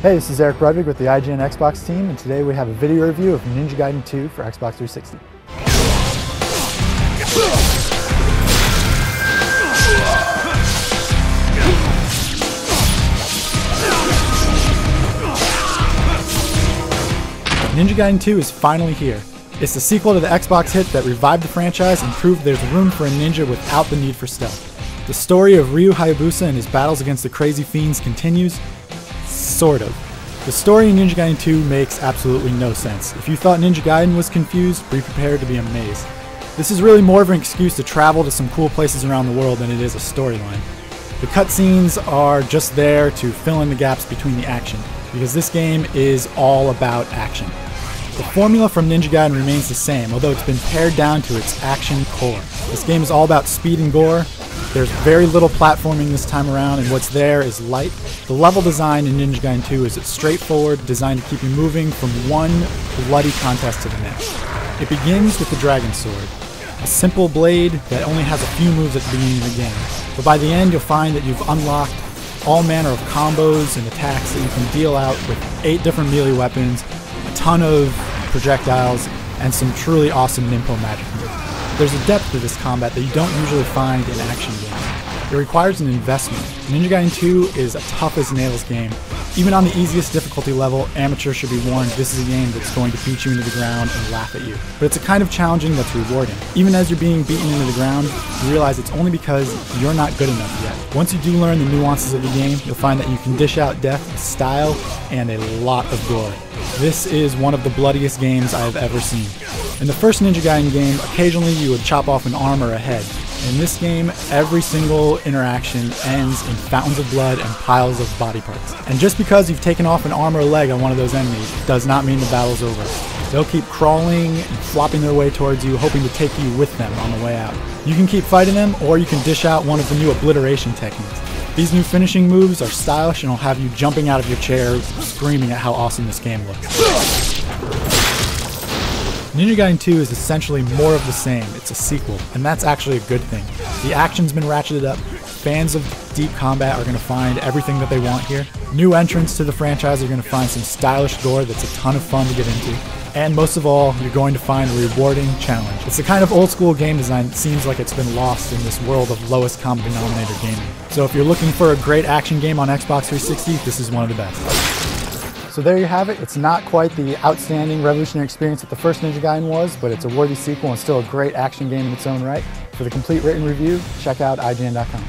Hey, this is Eric Rudwig with the IGN Xbox team, and today we have a video review of Ninja Gaiden 2 for Xbox 360. Ninja Gaiden 2 is finally here. It's the sequel to the Xbox hit that revived the franchise and proved there's room for a ninja without the need for stealth. The story of Ryu Hayabusa and his battles against the crazy fiends continues. Sort of. The story in Ninja Gaiden 2 makes absolutely no sense. If you thought Ninja Gaiden was confused, be prepared to be amazed. This is really more of an excuse to travel to some cool places around the world than it is a storyline. The cutscenes are just there to fill in the gaps between the action, because this game is all about action. The formula from Ninja Gaiden remains the same, although it's been pared down to its action core. This game is all about speed and gore. There's very little platforming this time around, and what's there is light. The level design in Ninja Gaiden 2 is straightforward, designed to keep you moving from one bloody contest to the next. It begins with the Dragon Sword, a simple blade that only has a few moves at the beginning of the game. But by the end, you'll find that you've unlocked all manner of combos and attacks that you can deal out with 8 different melee weapons, a ton of projectiles, and some truly awesome Ninpo magic moves. There's a depth to this combat that you don't usually find in action games. It requires an investment. Ninja Gaiden 2 is a tough as nails game. Even on the easiest difficulty level, amateurs should be warned this is a game that's going to beat you into the ground and laugh at you. But it's a kind of challenging that's rewarding. Even as you're being beaten into the ground, you realize it's only because you're not good enough yet. Once you do learn the nuances of the game, you'll find that you can dish out death with style and a lot of gore. This is one of the bloodiest games I've ever seen. In the first Ninja Gaiden game, occasionally you would chop off an arm or a head. In this game, every single interaction ends in fountains of blood and piles of body parts. And just because you've taken off an arm or a leg on one of those enemies does not mean the battle's over. They'll keep crawling and flopping their way towards you, hoping to take you with them on the way out. You can keep fighting them, or you can dish out one of the new obliteration techniques. These new finishing moves are stylish and will have you jumping out of your chair, screaming at how awesome this game looks. Ninja Gaiden 2 is essentially more of the same. It's a sequel, and that's actually a good thing. The action's been ratcheted up. Fans of deep combat are going to find everything that they want here. New entrants to the franchise are going to find some stylish gore that's a ton of fun to get into. And most of all, you're going to find a rewarding challenge. It's the kind of old school game design that seems like it's been lost in this world of lowest common denominator gaming. So if you're looking for a great action game on Xbox 360, this is one of the best. So there you have it. It's not quite the outstanding revolutionary experience that the first Ninja Gaiden was, but it's a worthy sequel and still a great action game in its own right. For the complete written review, check out IGN.com.